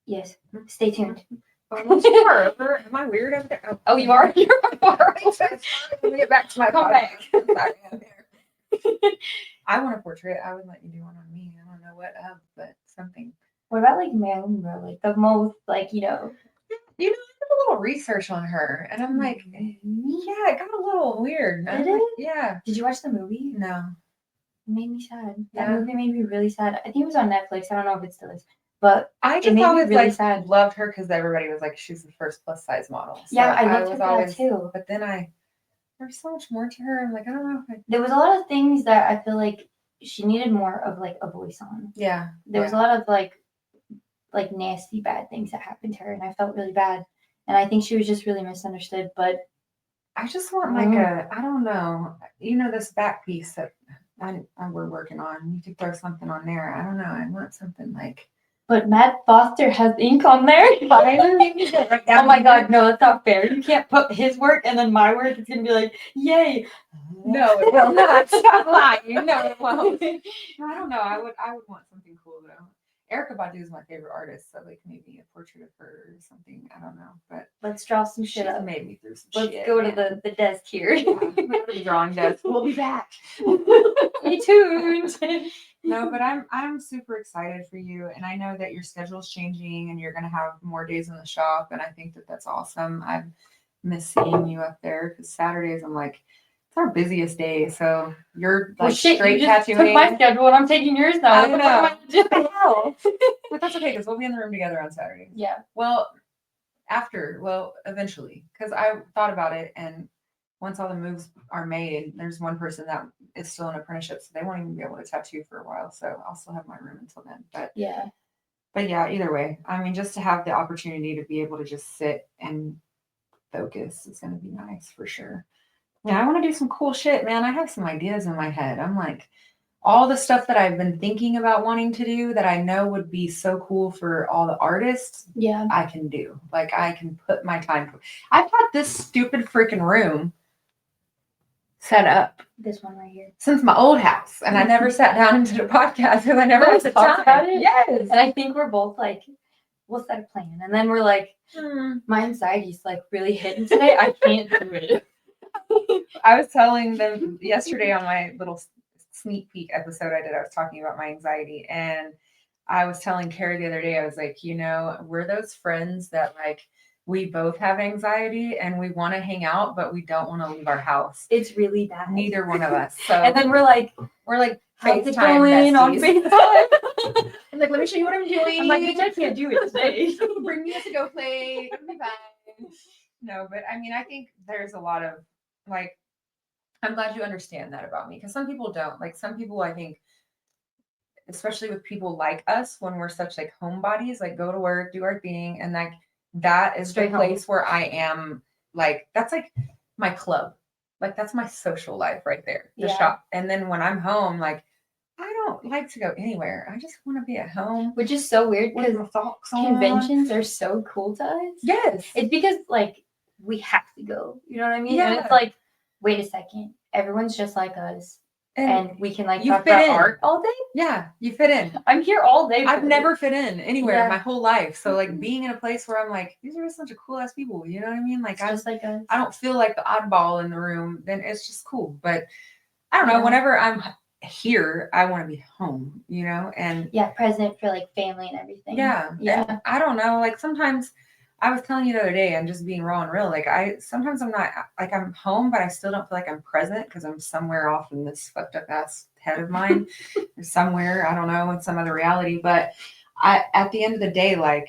Yes. Stay tuned. Am I weird over there? Oh, you are? You're all right. Let me get back to my back. Sorry, I'm there. I want a portrait. I would let you do one on me. I don't know what of, but something. What about like Marilyn Monroe? Like the most, like, you know. I did a little research on her, and I'm like, yeah, it got a little weird. Did it? Yeah. Did you watch the movie? No. It made me sad. That Yeah. movie made me really sad. I think it was on Netflix. I don't know if it still is. But I it just made me always really like sad. loved her because everybody was like, she's the first plus size model. So Yeah, I loved her was for always, that too. But then there's so much more to her. I'm like, I don't know if I. There was a lot of things that I feel like she needed more of like a voice on. Yeah. There was a lot of like nasty bad things that happened to her, and I felt really bad. And I think she was just really misunderstood. But I just want like I don't know, this back piece that we're working on. You could throw something on there. I don't know. I want something like. But Matt Foster has ink on there. Oh my God, no, that's not fair. You can't put his work and then my work. It's gonna be like, yay. No, it will not. Stop lying. No, it won't. I don't know. I would want something cool though. Erykah Badu is my favorite artist, so like maybe a portrait of her or something. I don't know, but let's draw some shit up. Made me through some let's shit. Let's go to the desk here. Yeah, go to the drawing desk. We'll be back. Stay tuned. No, but I'm super excited for you, and I know that your schedule's changing, and you're gonna have more days in the shop, and I think that that's awesome. I've missed seeing you up there because Saturdays I'm like. It's our busiest day, so you're like straight tattooing. Took my schedule and I'm taking yours now. I know. What the hell? But that's okay because we'll be in the room together on Saturday. Yeah. Well, eventually, because I thought about it, and once all the moves are made, there's one person that is still in apprenticeship, so they won't even be able to tattoo for a while. So I'll still have my room until then. But yeah, either way, I mean, just to have the opportunity to be able to just sit and focus is going to be nice for sure. Yeah, I want to do some cool shit, man. I have some ideas in my head. I'm like, all the stuff that I've been thinking about wanting to do that I know would be so cool for all the artists. Yeah, I can do. Like, I can put my time. I've had this stupid freaking room set up. This one right here. Since my old house, and I never sat down and did a podcast because I never had the time. About it. Yes, and I think we're both like, we'll set a plan, and then we're like, my anxiety's like really hitting today. I can't do it. I was telling them yesterday on my little sneak peek episode I was talking about my anxiety, and I was telling Carrie the other day, I was like, we're those friends that like we both have anxiety and we want to hang out, but we don't want to leave our house. It's really bad. Neither one of us. So and then we're like FaceTime on FaceTime. I'm like, let me show you what I'm doing. I'm like, bitch, I can't do it today. Bring me a to-go plate. It'll be fine. No, but I mean, I think there's a lot of like, I'm glad you understand that about me because some people don't. Like some people, I think, especially with people like us, when we're such like homebodies, like go to work, do our thing, and like that is the place where I am. Like that's like my club. Like that's my social life right there, the shop. And then when I'm home, like I don't like to go anywhere. I just want to be at home, which is so weird because conventions are so cool to us. Yes, it's because like we have to go. You know what I mean? Yeah. And it's like, wait a second, everyone's just like us. And we can like you talk fit about in. art all day. Yeah, you fit in. I'm here all day. I've never fit in anywhere my whole life. So like being in a place where I'm like, these are just such a cool ass people. You know what I mean? Like just like us. I don't feel like the oddball in the room. Then it's just cool. But I don't know. Whenever I'm here, I want to be home. And present for like family and everything. Yeah. And I don't know. Like sometimes. I was telling you the other day, I'm just being raw and real. Like sometimes I'm not like I'm home, but I still don't feel like I'm present because I'm somewhere off in this fucked up ass head of mine or somewhere, I don't know, in some other reality. But at the end of the day, like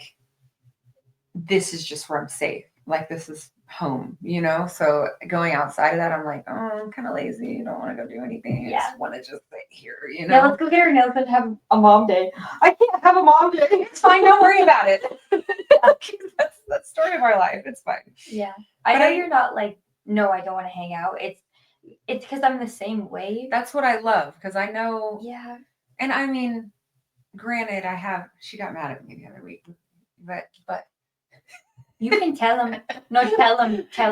this is just where I'm safe. Like this is home, So going outside of that, I'm like, oh, I'm kind of lazy. I don't want to go do anything. I just want to just sit here, Yeah, let's go get our nails and have a mom day. I can't have a mom day. It's fine. Don't worry about it. That's the story of our life. It's fine. Yeah. I know you're not like, no, I don't want to hang out. It's because I'm the same way. That's what I love because I know. Yeah. And I mean, granted, she got mad at me the other week, but. You can tell them. No, tell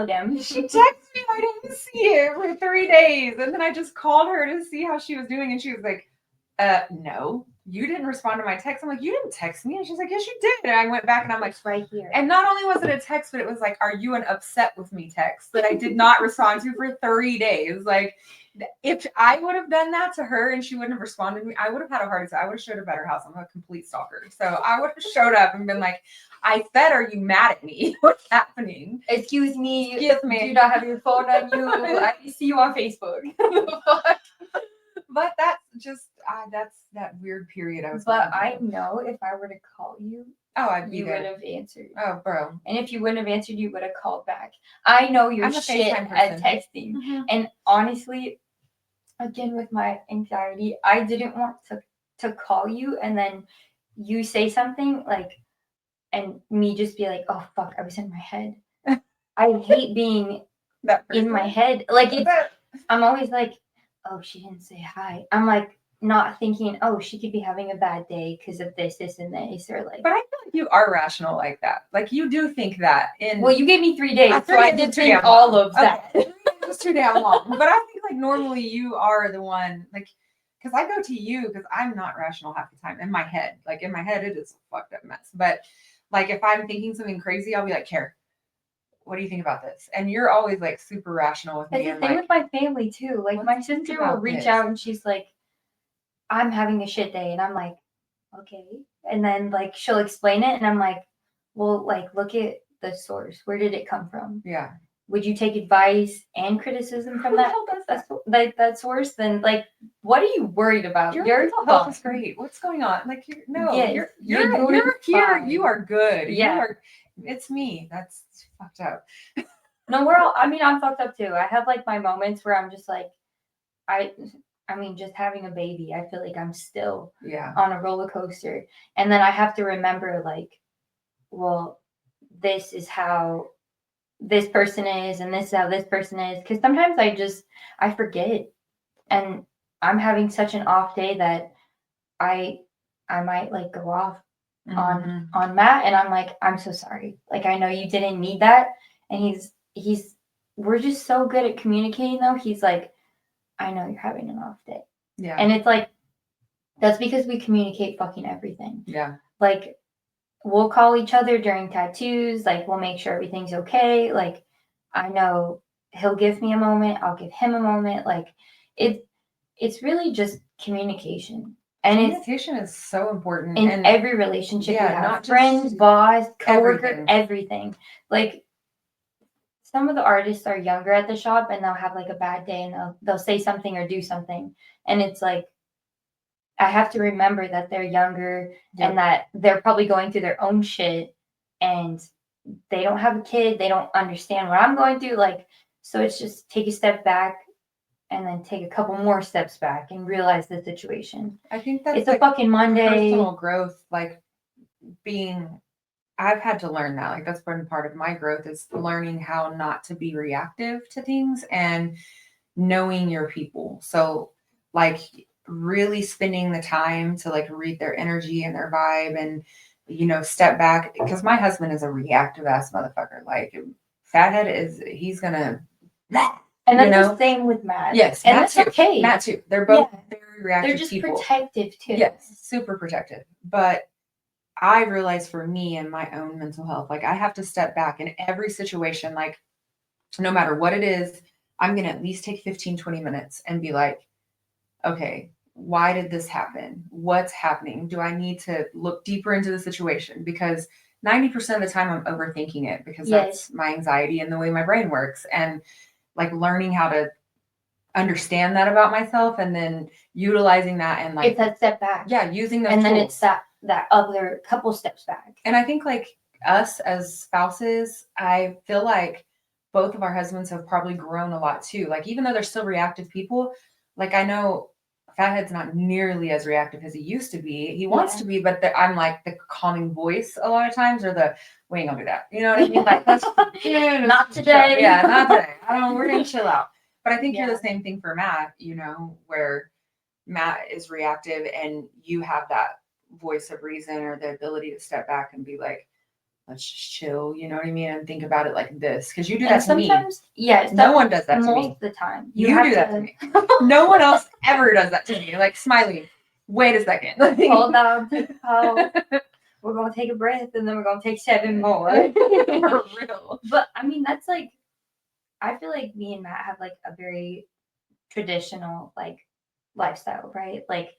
them. She texted me. I didn't see it for 3 days. And then I just called her to see how she was doing. And she was like, no, you didn't respond to my text. I'm like, you didn't text me. And she's like, yes, you did. And I went back and I'm like, it's right here. And not only was it a text, but it was like, are you an upset with me text that I did not respond to for 3 days? Like, if I would have done that to her and she wouldn't have responded to me, I would have had a heart attack. I would have showed up at her house. I'm a complete stalker. So I would have showed up and been like, I said, are you mad at me? What's happening? Excuse me. Excuse me. Do you not have your phone on you? I see you on Facebook. But that's just that's that weird period I was. But going I through. know if I were to call you, I'd be you there. would have answered. Oh, bro. And if you wouldn't have answered, you would have called back. I know you're I'm a shit FaceTime at person. texting. Mm-hmm. And honestly, again with my anxiety, I didn't want to call you and then you say something like, and me just be like, oh fuck, I was in my head. I hate being That in my head. Like I'm always like, oh, she didn't say hi. I'm like not thinking, oh, she could be having a bad day because of this, and this, or like. But I feel like you are rational like that. Like you do think that. Well, you gave me 3 days, so I did think all of that. Okay. It was too damn long. But I think like normally you are the one like. Because I go to you because I'm not rational half the time in my head. Like in my head, it is a fucked up mess. But like if I'm thinking something crazy, I'll be like, Kare, what do you think about this? And you're always like super rational with me. It's the and same like, with my family too. Like my sister will reach out and she's like, I'm having a shit day. And I'm like, okay. And then like she'll explain it and I'm like, well, like look at the source. Where did it come from? Yeah. Would you take advice and criticism from that source? Then like, what are you worried about? Your mental health is great. What's going on? Like you're here. You are good. Yeah. It's me. That's fucked up. No, I'm fucked up too. I have like my moments where I'm just like, I mean, just having a baby, I feel like I'm still on a roller coaster. And then I have to remember like, well, this is how this person is and this is how this person is. Because sometimes I forget. And I'm having such an off day that I might like go off on Matt and I'm like, I'm so sorry. Like, I know you didn't need that. And we're just so good at communicating though. He's like, I know you're having an off day. Yeah. And it's like, that's because we communicate fucking everything. Yeah. Like, we'll call each other during tattoos. Like, we'll make sure everything's okay. Like, I know he'll give me a moment. I'll give him a moment. Like, it's really just communication. And communication is so important in every relationship you have. Not friends, boss, coworker, everything. Like, some of the artists are younger at the shop and they'll have like a bad day and they'll say something or do something. And it's like, I have to remember that they're younger and that they're probably going through their own shit and they don't have a kid. They don't understand what I'm going through. Like, so it's just take a step back and then take a couple more steps back and realize the situation. I think that's it's like a fucking Monday. Personal growth, like I've had to learn that. Like that's been part of my growth is learning how not to be reactive to things and knowing your people. So like really spending the time to like read their energy and their vibe and, step back. Because my husband is a reactive ass motherfucker. Like fathead he's gonna. And that's the same with Matt. Yes, and Matt that's too. okay. Matt too. They're both very reactive. They're just people. Protective too. Yes, super protective. But I realized for me and my own mental health, like I have to step back in every situation, like no matter what it is, I'm going to at least take 15, 20 minutes and be like, okay, why did this happen? What's happening? Do I need to look deeper into the situation? Because 90% of the time I'm overthinking it because that's my anxiety and the way my brain works. And like learning how to understand that about myself and then utilizing that and like it's that step back. Yeah, using those and tools. Then it's that other couple steps back. And I think like us as spouses, I feel like both of our husbands have probably grown a lot too. Like even though they're still reactive people, like I know Fathead's not nearly as reactive as he used to be. He wants to be, but I'm like the calming voice a lot of times, or we ain't gonna do that. You know what I mean? Like that's not today. Yeah, not today. We're gonna chill out. But I think you're the same thing for Matt, where Matt is reactive and you have that voice of reason or the ability to step back and be like, let's just chill, you know what I mean? And think about it like this. Because you do that to me. Yes. No one does that to me. Most of the time. You do that to me. No one else ever does that to me. Like, Smiley, wait a second. Hold on. We're going to take a breath and then we're going to take 7 more. For real. But, I mean, that's like, I feel like me and Matt have like a very traditional like lifestyle, right? Like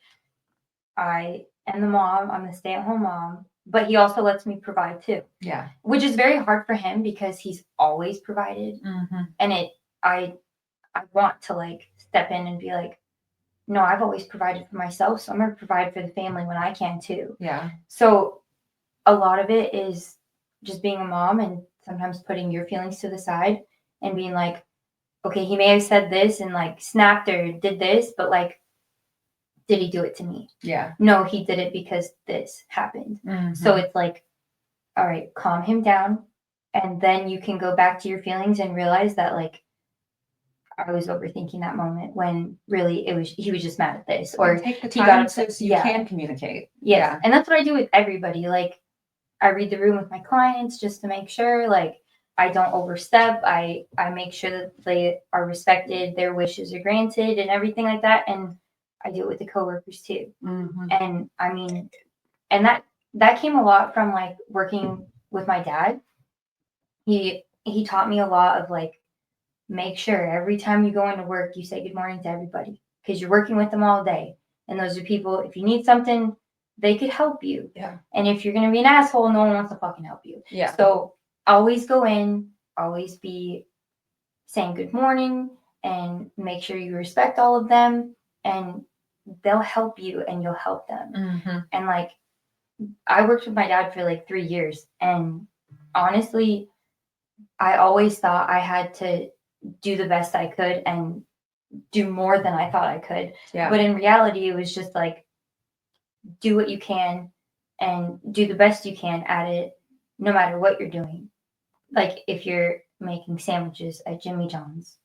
I am the mom, I'm the stay-at-home mom. but he also lets me provide too. Yeah. Which is very hard for him because he's always provided. Mm-hmm. And I want to like step in and be like, no, I've always provided for myself, so I'm going to provide for the family when I can too. Yeah. So a lot of it is just being a mom and sometimes putting your feelings to the side and being like, okay, he may have said this and like snapped or did this, but like, did he do it to me? Yeah. No, he did it because this happened. Mm-hmm. So it's like, all right, calm him down. And then you can go back to your feelings and realize that like, I was overthinking that moment when really he was just mad at this, or take the he got time upset. so you can communicate. Yes. Yeah. And that's what I do with everybody. Like I read the room with my clients just to make sure like I don't overstep. I make sure that they are respected, their wishes are granted and everything like that. And I do it with the coworkers too. Mm-hmm. And I mean, and that came a lot from like working with my dad. He taught me a lot of like, make sure every time you go into work, you say good morning to everybody because you're working with them all day. And those are people, if you need something, they could help you. Yeah. And if you're going to be an asshole, no one wants to fucking help you. Yeah. So always go in, always be saying good morning and make sure you respect all of them and they'll help you and you'll help them. Mm-hmm. And like, I worked with my dad for like 3 years. And honestly, I always thought I had to do the best I could and do more than I thought I could. Yeah. But in reality, it was just like, do what you can and do the best you can at it, no matter what you're doing. Like if you're making sandwiches at Jimmy John's,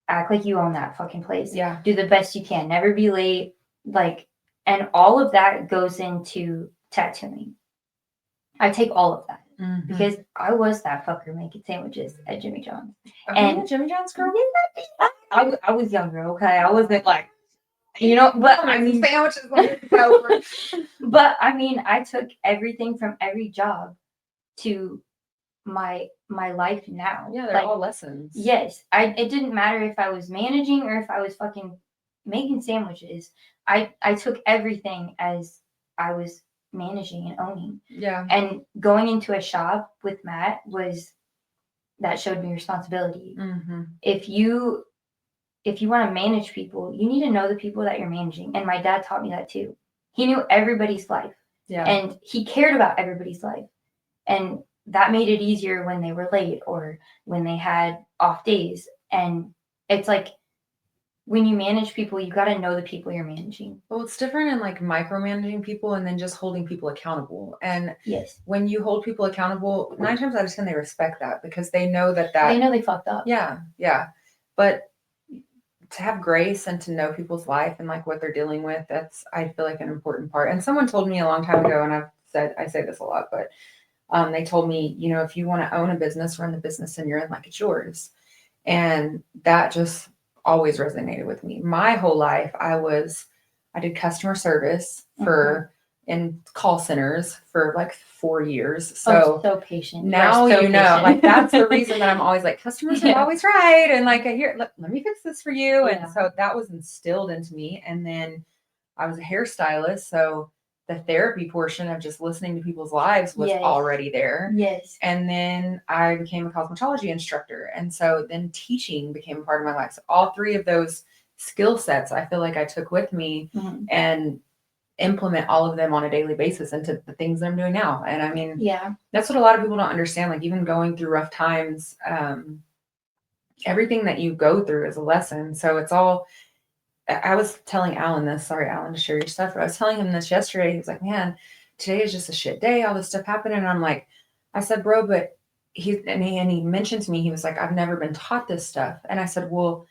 act like you own that fucking place. Yeah. Do the best you can. Never be late. Like, and all of that goes into tattooing. I take all of that. Mm-hmm. Because I was that fucker making sandwiches at Jimmy John's. And Jimmy John's girl. I was younger, okay? I wasn't like, you know, but I mean, sandwiches. but I mean, I took everything from every job to my life now. Yeah, they're like, all lessons. Yes, it didn't matter if I was managing or if I was fucking making sandwiches. I took everything as I was managing and owning. Yeah. And going into a shop with Matt that showed me responsibility. Mm-hmm. If you want to manage people, you need to know the people that you're managing. And my dad taught me that too. He knew everybody's life. Yeah. And he cared about everybody's life. And that made it easier when they were late or when they had off days. And it's like, when you manage people, you got to know the people you're managing. Well, it's different in like micromanaging people and then just holding people accountable. And yes, when you hold people accountable, 9 times out of 10, they respect that because they know that they know they fucked up. Yeah. Yeah. But to have grace and to know people's life and like what they're dealing with, that's, I feel like, an important part. And someone told me a long time ago, and I say this a lot, but they told me, you know, if you want to own a business, run the business and you're in like it's yours. And that just always resonated with me. My whole life, I did customer service in call centers for like 4 years. So patient. Now, so you know, patient. like that's the reason that I'm always like, customers are always right. And like, here, let me fix this for you. Yeah. And so that was instilled into me. And then I was a hairstylist. So the therapy portion of just listening to people's lives was already there. Yes. And then I became a cosmetology instructor. And so then teaching became a part of my life. So all 3 of those skill sets, I feel like I took with me and implement all of them on a daily basis into the things that I'm doing now. And I mean, that's what a lot of people don't understand. Like even going through rough times, everything that you go through is a lesson. So it's all, I was telling Alan this, sorry, Alan, to share your stuff, but I was telling him this yesterday. He was like, man, today is just a shit day. All this stuff happened. And I'm like, I said, bro, but he mentioned to me, he was like, I've never been taught this stuff. And I said, well,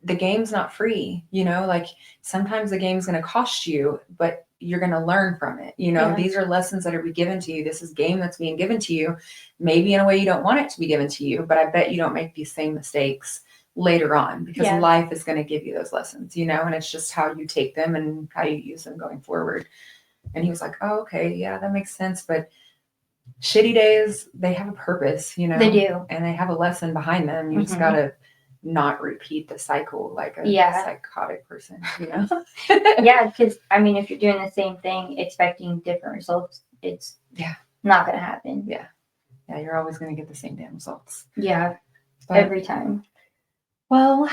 the game's not free, you know, like sometimes the game's going to cost you, but you're going to learn from it. You know, these are lessons that are being given to you. This is game that's being given to you, maybe in a way you don't want it to be given to you, but I bet you don't make these same mistakes later on because life is going to give you those lessons, you know, and it's just how you take them and how you use them going forward. And he was like, oh, okay. Yeah, that makes sense. But shitty days, they have a purpose, you know, they do. And they have a lesson behind them. You just got to not repeat the cycle like a psychotic person, you know? Yeah, because I mean, if you're doing the same thing, expecting different results it's Yeah. not gonna happen. Yeah, you're always gonna get the same damn results. Yeah, But, every time. well,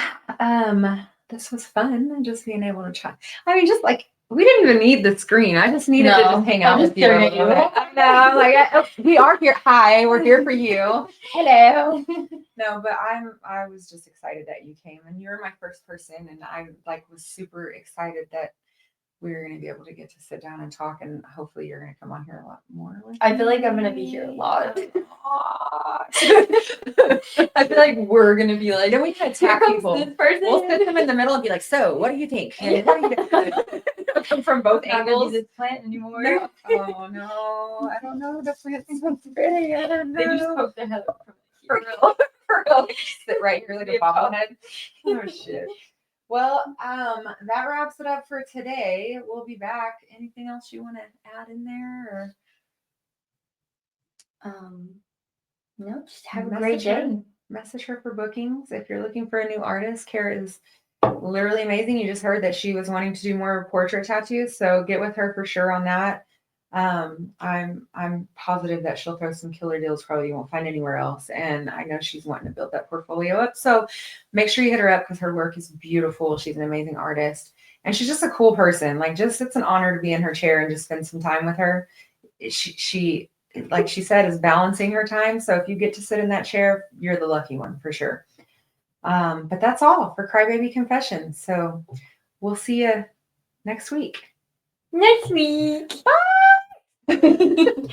this was fun just being able to chat. I mean, just like we didn't even need the screen. I just needed to just hang out with you. staring at you. I know. I'm like, we are here. Hi, we're here for you. Hello. No, but I was just excited that you came, and you're my first person, and I like was super excited that we were going to be able to get to sit down and talk, and hopefully you're going to come on here a lot more. I feel like I'm gonna be here a lot. I feel like we're going to be like, then we can attack people. This person. We'll sit them in the middle and be like, so what do you think? And what do you think? From both Not gonna angles. be this plant anymore. No. Oh no, I don't know. The plant's so pretty. I don't know. They just poke their head up from For here. real. For real. Like, just sit right here like a Yeah. bobblehead. Oh shit. Well, that wraps it up for today. We'll be back. Anything else you want to add in there? Or No, just have a great message her. day. Message her for bookings. If you're looking for a new artist, KARE is literally amazing. You just heard that she was wanting to do more portrait tattoos, so get with her for sure on that. I'm positive that she'll throw some killer deals probably you won't find anywhere else, and I know she's wanting to build that portfolio up. So make sure you hit her up because her work is beautiful. She's an amazing artist, and she's just a cool person. Like, just it's an honor to be in her chair and just spend some time with her. She like she said, is balancing her time. So if you get to sit in that chair, you're the lucky one for sure. But that's all for Krybaby Confessions. So we'll see you next week. Next week. Bye.